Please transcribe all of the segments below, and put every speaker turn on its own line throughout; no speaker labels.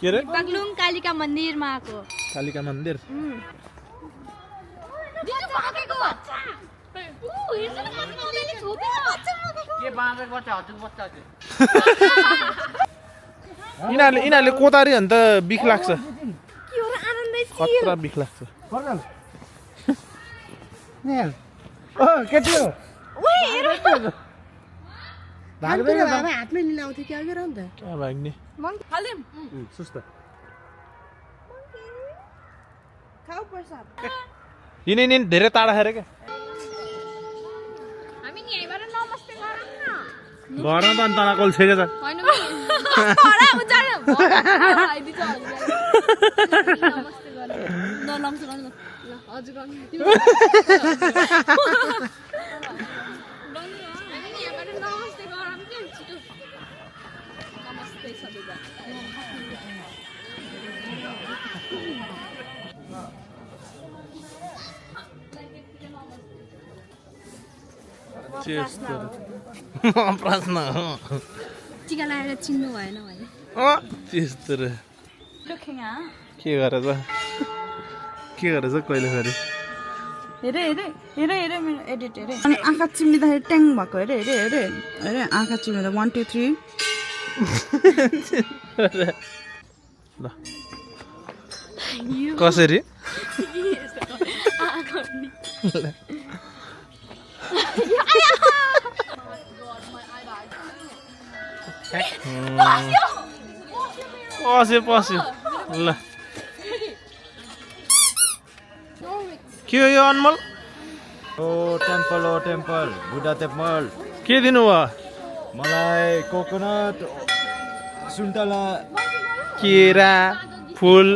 के रे
बागलुङ कालिका मन्दिरमा आको
कालिका मन्दिर
दिदी भागेको बच्चा हेर्छ न मम्मीले छोपेको बच्चा
के बाँदरको बच्चा हजुर बच्चा हो
यिनीहरूले कोतारी अन्त बिख लाग्छ
के हो र आनन्दै
खतरा बिख लाग्छ
केटी हो
ओइ हेर
भाग्दैन हातमै लिलाउँथ्यो क्या गर नि त
क्या भाग्ने
मङ्की हालिम
सुस्त
खाऊ प्रसाद
यिनी धेरै टाढा खाएर क्या
हामी नि यहीँबाट नमस्ते गरौँ न
घरमा त अनि तनाकल छेकेछ
हैन बडा उचार आइदि छ नमस्ते गरौँ न नमस्ते गर्नु ल हजुर गर्नु नमस्ते गरौँ के छिटो नमस्ते सबैजना
प्रश्न
टिका लगाएर चिन्नु भएन भने
त्यस्तो रे
लुखेङा
के गरेछ कहिले फेरि
हेरे हेरे हेरे हेरे मेरो एडिट हेरे अनि आँखा चिम्लिँदाखेरि ट्याङ भएको हेरे हेरे हेरे हेरे आँखा चिम्लिँदा 1 2
ल कसरी पस्यो ल के हो यो अनमोल
ओ टेम्पल बुद्धा टेम्पल
के दिनु भयो
मलाई कोकोनट सुन्तला
केरा फुल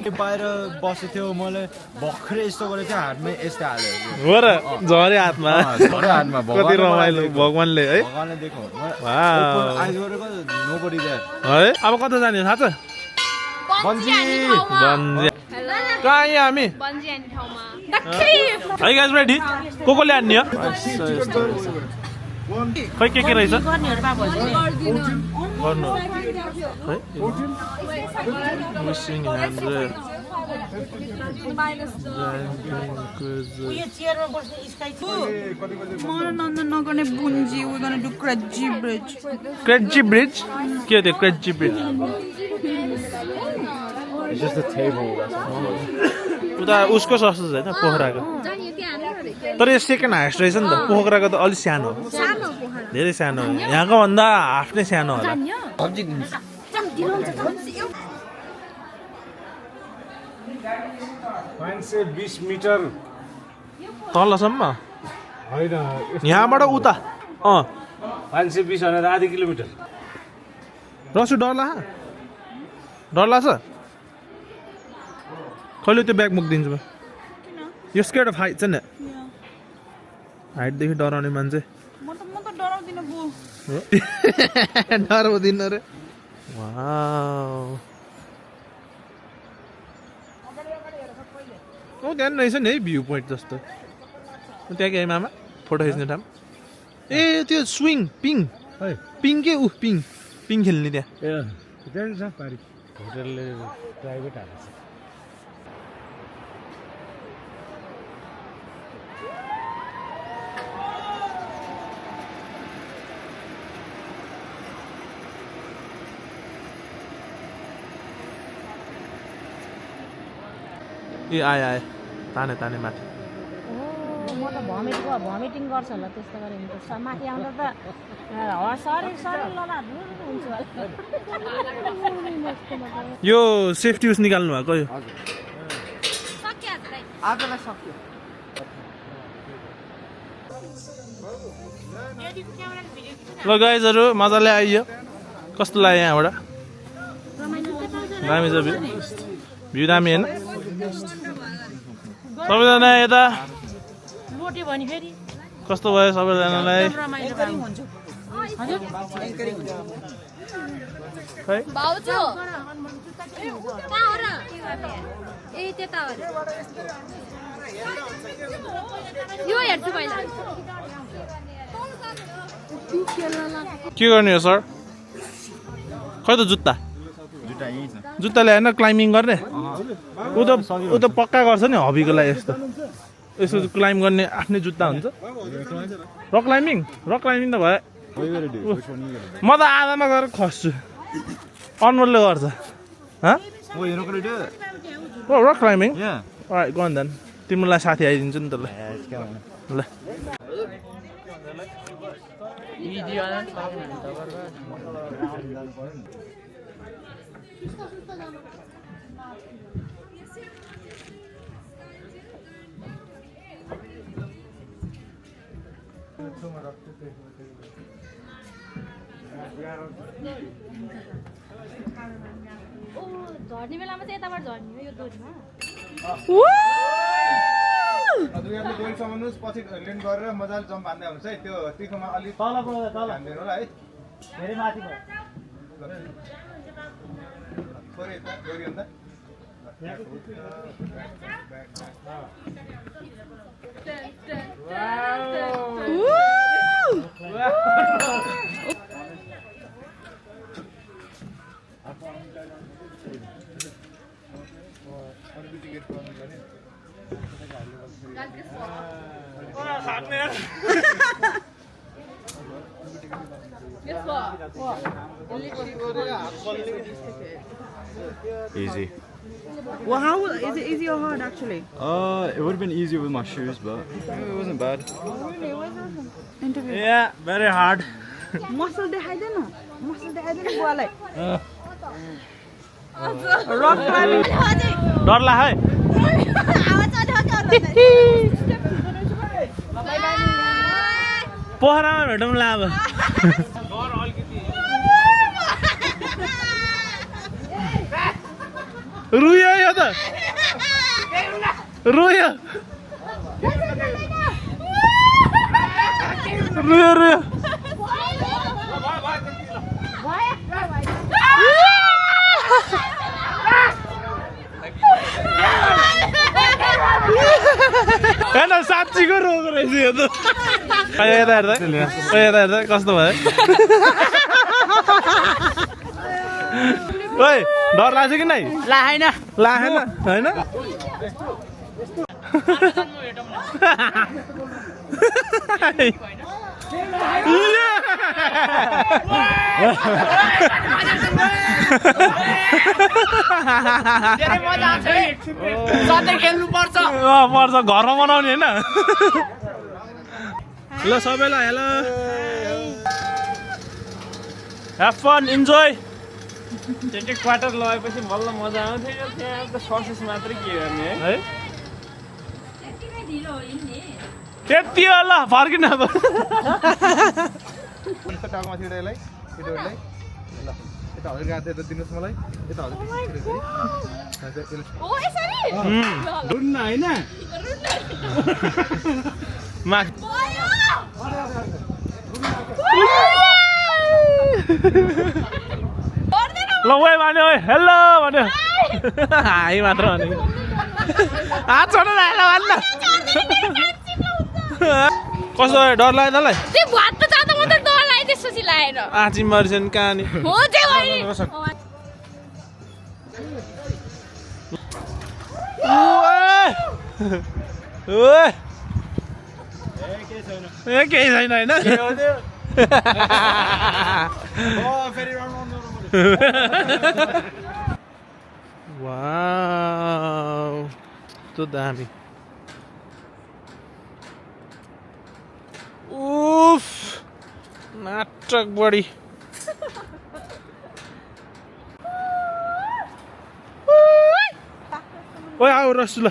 बाहिर बसेको थियो मैले भर्खरै यस्तो गरेको थियो हातमै यस्तो हाल्यो
हो र झरे हातमा
हातमा
कति रमाइलो भगवानले है
भगवानले देखो
वाउ
आइज गरेको नोबडी देयर
है अब कता जाने थाहा छ
बन्जी
बन्जी कहाँ यहाँ हामी
बन्जी हान्ने ठाउँमा
है गाइस रेडी को ल्यान्ने हो खै के रहेछ गर्नु है मिसिङ ह्यान्ड्रेड
मनोरञ्जन नगर्ने बुन्जी उ गर्ने do crazy bridge
crazy bridge के हो त्यो crazy bridge
just a table
उता उसको सस्तो छ होइन पोखराको तर यो सेकेन्ड हाइस्ट रहेछ नि त पोखराको त अलिक सानो हो धेरै सानो हो यहाँको भन्दा हाफ नै सानो होला
20 मिटर
तलसम्म
होइन
यहाँबाट उता
520 भनेर आधी किलोमिटर
रसु डर लाग्छ कहिले त्यो ब्याग मुख दिन्छु म यो स्केट अफ हाइट छ नि हाइटदेखि डराउने मान्छे
म त डराउँदिनँ बु
डराउँदिन रे वाउ त्यहाँ रहेछ नि है भ्यू पोइन्ट जस्तो त्यहाँ के मामा फोटो खिच्ने ठाउँ ए त्यो स्विङ पिङ के पिङ खेल्ने त्यहाँ
छ पारि होटलले प्राइभेट हाल्छ
ए आए ताने माथि
म त भमिटिङ गर्छ होला त्यस्तो गऱ्यो भने त माथि आउँदा त शरीर लला हुन्छ
यो सेफ्टी उस निकाल्नु भएको यो
आजलाई सक्यो
ल गाइजहरु मजाले आइयो कस्तो लाग्यो यहाँबाट दामी छ भ्यू दामी हैन सबैजना यता
लोटे भने फेरि
कस्तो भयो सबैजनालाई खै
भाउजू कहाँ हो र ए त्यता हो यो हेर्छु पहिला
के गर्ने हो सर खै त जुत्ता
जुत्ता यही छ
जुत्ता ल्याएन क्लाइम्बिङ गर्ने ऊ त पक्का गर्छ नि हबीको लागि यस्तो यसो क्लाइम्ब गर्ने आफ्नै जुत्ता हुन्छ रक क्लाइम्बिङ त भयो म त आधामा गएर खस्छु अनमोलले गर्छ
Oh, you're not gonna do it?
Rock climbing
Yeah.
Alright, go on then. तिमीलाई साथी आइदिन्छु नि त ल
Yeah, it's going.
ल
झर्ने बेलामा चाहिँ यताबाट झर्ने हो यो दोरीमा
दुईहरुले दोरी समाउनुस् पछि ल्यान्ड गरेर मजाले जम्प हान्दै हुन्छ है त्यो तिखोमा अलि तलको ध्यान दिनु होला है धेरै माथि भयो थोरै यता दोरी अन्त
Easy.
Well, how is it easy or hard actually?
It would have been easier with my shoes, but it wasn't bad.
Interview.
Yeah, very hard.
Muscle देखाइदैन बुवालाई रक क्लाइम्बिङ
डर लाग्यो है पोखरामा भेटौँला अब रुयो यो त रुयो रुयो हेर्न साँच्चीको रोग रहेछ यो त यता हेर्दा कस्तो भयो ओइ डर लाग्छ कि नै लागेन होइन पर्छ घरमा बनाउने होइन ल सबैलाई हेलो ह्याभ फन इन्जोय
त्यति क्वार्टर लगाएपछि बल्ल मजा आउँथ्यो त्यहाँ त सर्सेस मात्रै के गर्ने
है त्यति हो ल फर्किन अब
टाउकोमा छिटो यसलाई छिटोलाई ल यता हजुर गाते त दिनुहोस् मलाई यता हजुर
ओ यसरी
डुन्न हैन
ल ओइ भन्यो ओइ हेलो भन्यो हाई मात्र भने हात छोडेर हेलो भन्न कस्तो डर लाग्यो तँलाई
त्यो भात त जाँदा मात्रै डर लाग्यो त्यसपछि लागेन
आँची मर्छन् कहानी
हो त्यो
केही छैन होइन वाउ त्यो दामी उफ नाटक बढी ओइ आऊ रसुला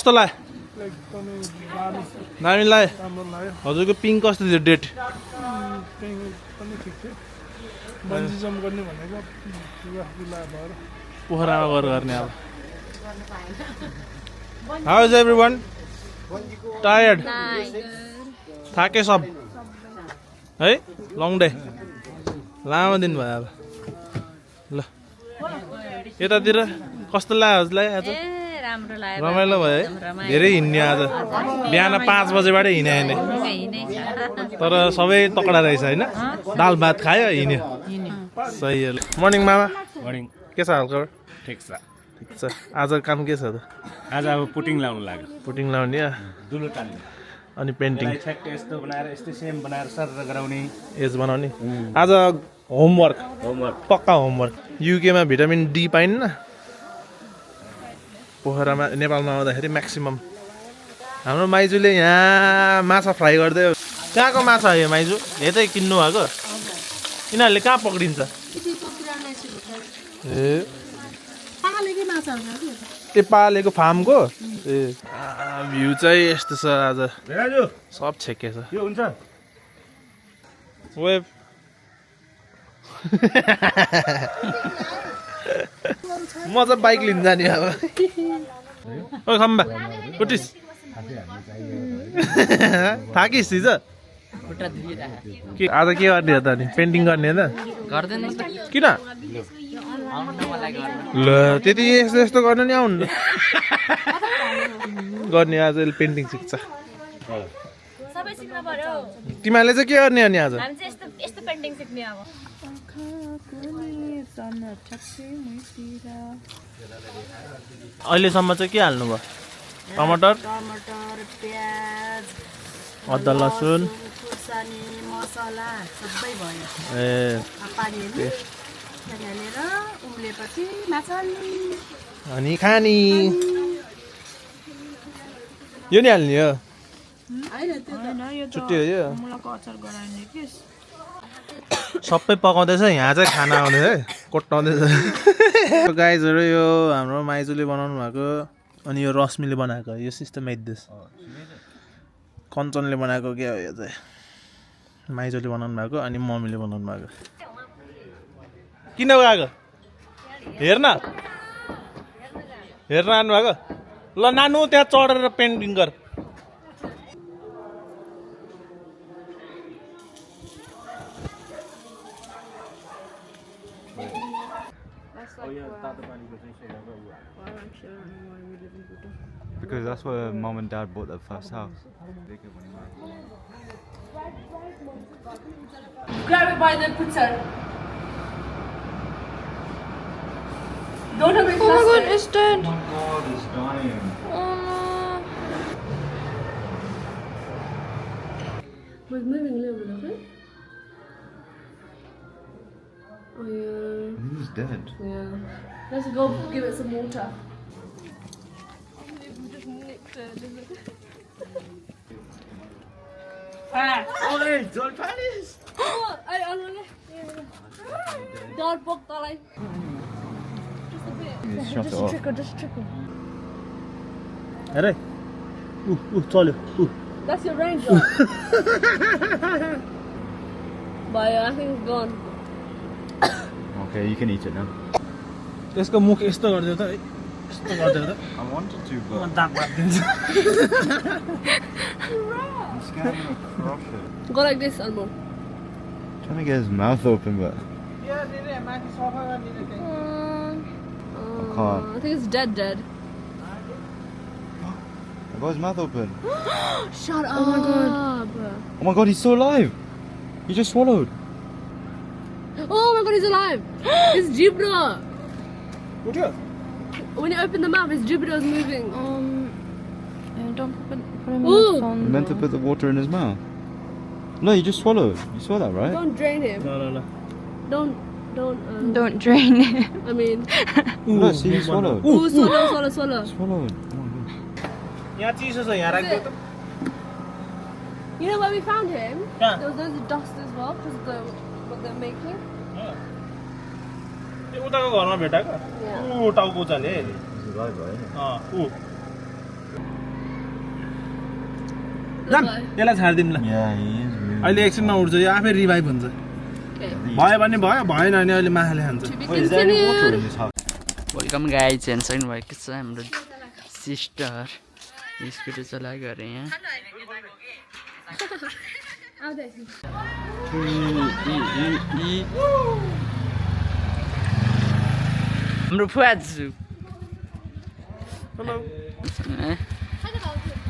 कस्तो लाग्यो दामी लाग्यो हजुरको पिङ कस्तो थियो डेट पोखरामा गएर गर्ने अब हाउ इज एभ्रिवान टायर्ड थाके सब है लङ डे लामो दिन भयो अब ल यतातिर कस्तो लाग्यो हजुरलाई आज
राम्रो लाग्यो
रमाइलो भयो है धेरै हिँड्ने आज बिहान 5 बजेबाटै हिँड्यो तर सबै तकडा रहेछ होइन दाल भात खायो हिँड्यो सही हो मर्निङ मामा
मर्निङ
के छ हालखबर
ठिक छ
ठिक छ आज काम के छ त
आज अब पुटिङ लाउनु लाग्यो
पुटिङ लाउने
दुलो टाल्ने
अनि पेन्टिङ
ठ्याक्क यस्तो बनाएर यस्तै सेम बनाएर सर गराउने
एज बनाउने आज होमवर्क पक्का होमवर्क युकेमा भिटामिन डी पाइन्न पोखरामा नेपालमा आउँदाखेरि म्याक्सिमम हाम्रो माइजूले यहाँ माछा फ्राई गर्दै कहाँको माछा हो यो माइजू यतै किन्नु भएको यिनीहरूले कहाँ पक्रिन्छ ए
पालेकै माछाहरू छ
ए पालेको फार्मको ए भ्यू चाहिँ यस्तो छ आज सब छेके छ
यो हुन्छ
वेब म चाहिँ बाइक लिन जाने अब ओ खम्बा उठिस थाकिस हिज आज के गर्ने हो त अनि पेन्टिङ गर्ने हो त किन ल त्यति यस्तो यस्तो गर्नु नि आउनु गर्ने आज पेन्टिङ सिक्छ
सबै सिक्न पर्यो
तिमीहरूले चाहिँ के गर्ने अनि आज
हामी चाहिँ यस्तो पेन्टिङ सिक्ने अब
अहिलेसम्म चाहिँ के हाल्नु भयो टमाटर
प्याज
अदुवा लसुन
खुर्सानी मसला सबै भयो
ए
पानी हालेर उम्लेपछि माछा
अनि खानी यो नि हाल्ने हो छुट्टी हो यो सबै पकाउँदैछ यहाँ चाहिँ खाना आउँदैछ है कोट्टाउँदैछ गाइजहरू यो हाम्रो माइजूले बनाउनु भएको अनि यो रश्मिले बनाएको यो सिस्टम एड्रेस कञ्चनले बनाएको के हो यो चाहिँ माइजूले बनाउनु भएको अनि मम्मीले बनाउनु भएको किन गएको हेर्न हेर्न आउनु भएको ल नानु त्यहाँ चढेर पेन्टिङ गर
Because that's where mom and dad bought their first house.
Grab it by the putter. Don't have it. Oh my god, it's dead.
Oh my god, it's dying.
We're moving a little bit, okay? Oh yeah.
I think it's dead.
Yeah. Let's go give it some water.
Oi, don't panic.
I don't know. Don't poke the light.
Shut it off.
Just trickle.
हेरे चल्यो
That's your raindrop. But I think it's gone.
Okay, you can eat it now.
त्यसको मुख यस्तो गरिदियो त यस्तो गरिदियो त
I wanted to, but
दाग बाँधिदिन्छ
I'm scared I'm gonna crush it.
Go like this, Almo.
Trying to get his mouth open, but I can't.
I think it's dead.
I got his mouth open.
Shut up. Oh my god.
Oh my god, he's still alive. He just swallowed.
Oh my god, he's alive. It's Jibra.
उठ्यो
When you open the mouth, his Jibra is moving.
don't put him
Ooh.
You meant to put the water in his mouth. No, he just swallowed. You saw that, right?
Don't drain him.
ल
Don't.
Don't drain it.
I mean.
No, see, he swallowed.
Ooh, swallow.
Swallowed. Oh my god.
यहाँ चिसो छ यहाँ राख्दै त
You know where we found him?
Yeah.
There was loads of dust as well because of what they're making.
त्यो उताको घरमा भेटाएको ऊ टाउको उचाले
He's alive, right?
ऊ जाम त्यसलाई छाडिदिउँ ल
Yeah, he is moving.
अहिले एकछिनमा उठ्छ यो आफै रिभाइभ हुन्छ भयो भने भयो भएन भने अहिले माछाले खान्छ
To be
Wait, is there any water
continued.
in this house?
Welcome guys हेर्न भएको छ हाम्रो सिस्टर स्कुटी चलाएको अरे यहाँ
आउँदैछु
हाम्रो फुवाजु
हेलो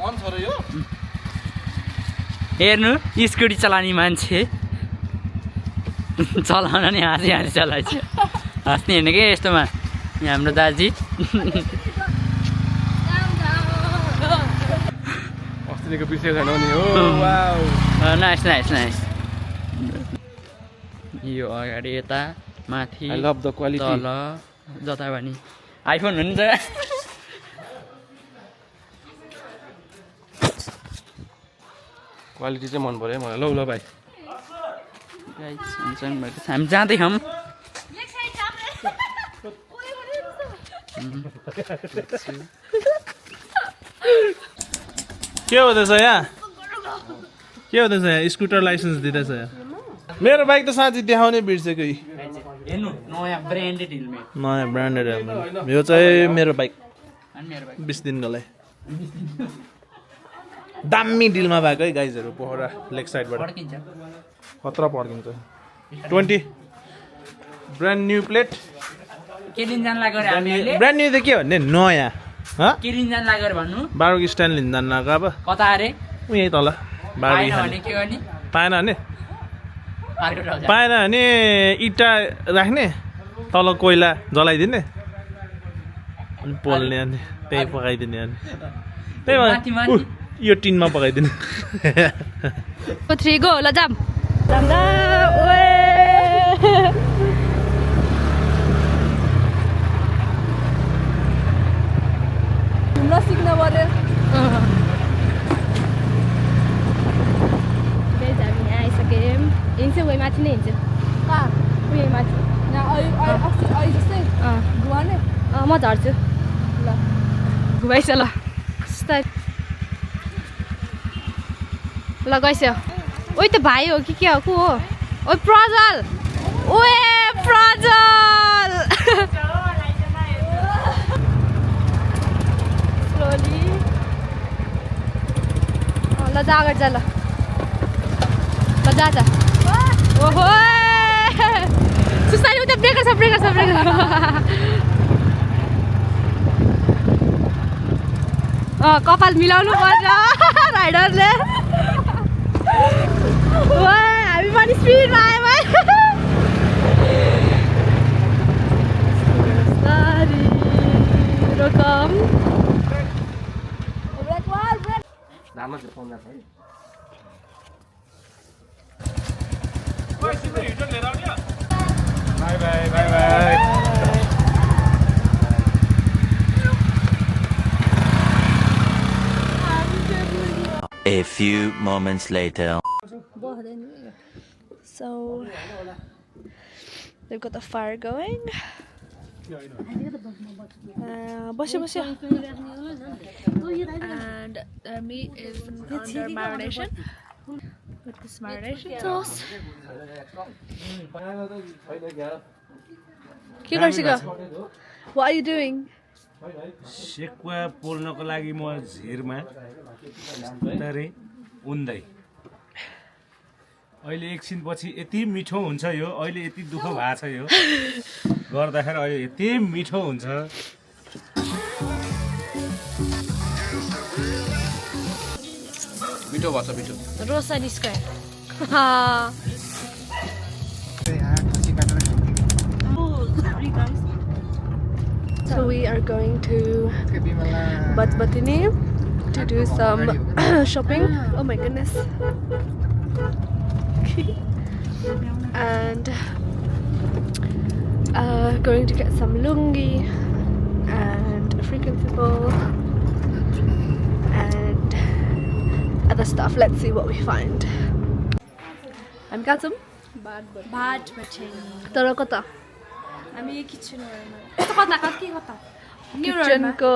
अन छ र यो
हेर्नु स्कुटी चलाउने मान्छे चलाउन नि हाँसी हाँसी चलाएछ हाँस्ने हेर्ने के यस्तोमा यहाँ हाम्रो दाजी
अस्तिको पिछे छैन नि हो वाउ
नाइस नाइस नाइस यो अगाडि यता माथि
आई लभ द क्वालिटी
तल जता पनि आइफोन हुन्छ
क्वालिटी चाहिँ मन पर्यो मलाई ल भाइ
हामी जाँदैछौँ
के हुँदैछ यहाँ के हुँदैछ यहाँ स्कुटर लाइसेन्स दिँदैछ यहाँ मेरो बाइक त साँच्ची देखाउनै बिर्सेको
हेर्नु नयाँ ब्रान्डेड हेलमेट
नयाँ ब्रान्डेड हेलमेट यो चाहिँ मेरो बाइक 20 दिनको लागि दामी डिलमा भएको है गाइजहरू पोखरा लेग साइडबाट
फर्किन्छ
खतरा पड्किन्छ 20 ब्रान्ड न्यू प्लेट
के दिन जान लाग्यो रे हामीले
ब्रान्ड न्यू त के भन्ने नयाँ
के दिन जान लाग्यो रे भन्नु
बारोको स्ट्यान्ड लिन जानु लाग्यो अब
कता अरे
यहीँ तल
पाएन भने के गर्ने
पाएन भने
अर्को ठाउँ जाऊ।
पाएन भने इँटा राख्ने तल कोइला जलाइदिने अनि पोल्ने अनि त्यही पकाइदिने अनि त्यही
माथि, माथि।
यो टिनमा पकाइदिने
3 गो ल जाम घुम्न सिक्न पर्यो हामी यहाँ आइसक्यौँ हिँड्छौँ उयो माथि नै हिँड्छौँ कहाँ उयो माथि अहिले जस्तै घुमाउने म झर्छु ल घुमाइस ल ल गइस्यो ओइ त भाइ हो कि के हो को हो ओ प्रजल ओए प्रजल स्लोली ल जा अगाडि जा ल जा ओहो सुसारी उता ब्रेकर छ कपाल मिलाउनु पर्छ राइडरले हामी पनि स्पिडमा आयो भाइ रोकम
bye bye bye bye
A few moments later.
So they've got the fire going. Bosho. And the meat is under marination with this marination sauce. What are you doing?
सेकुवा पोल्नको लागि म झिरमा बिस्तारै उन्दै अहिले एकछिनपछि यति मिठो हुन्छ यो अहिले यति दुःख भएको छ यो गर्दाखेरि अहिले यति मिठो हुन्छ
मिठो भन्छ मिठो
Rosa Square. So we are going to Batbatini to do some shopping. Oh my goodness. And going to get some lungi and African ball and other stuff. Let's see what we find. I'm got some bad button. Tara kota.
हामी किचनमा
किचनको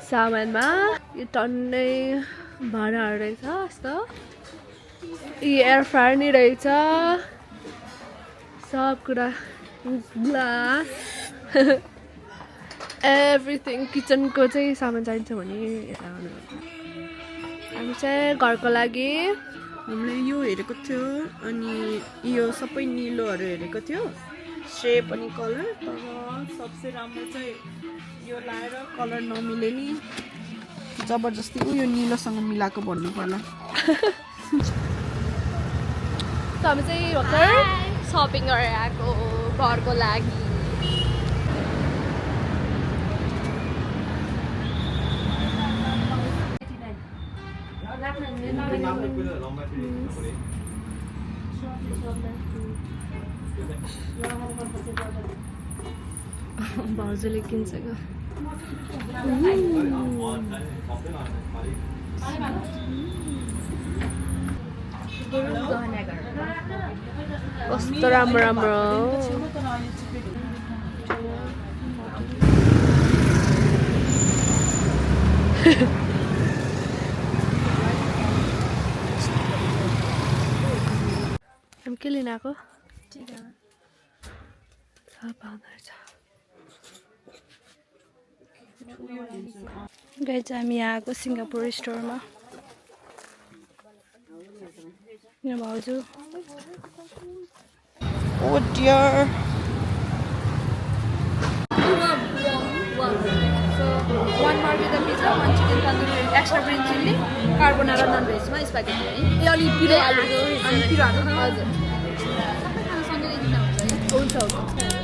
सामानमा यो टन्नै भाँडाहरू रहेछ यस्तो यो एयर फ्रायर नि रहेछ सब कुरा ग्लास एभ्रिथिङ किचनको चाहिँ सामान चाहिन्छ भने यता आउनु हामी चाहिँ घरको लागि
हामीले यो हेरेको थियो अनि यो सबै निलोहरू हेरेको थियो सेप अनि कलर तर सबसे राम्रो चाहिँ यो लाएर कलर नमिले नि जबरजस्ती यो निलोसँग मिलाएको भन्नु पर्ला
हामी चाहिँ भर्खर सपिङ गरेर आएको घरको लागि भाउजूले किन्छ ग कस्तो राम्रो राम्रो हामी के लिन आएको गाइज हामी आएको सिङ्गापुर स्टोरमा यहाँ भाउजू
ओ dear
one margarita pizza, one chicken tandoori, extra green chili, carbonara non-veg मा स्पागेटी है। ए अनि पिरो आलु अनि पिरो आलु हजुर। सँगै लिँदा हुन्छ है। हुन्छ हुन्छ।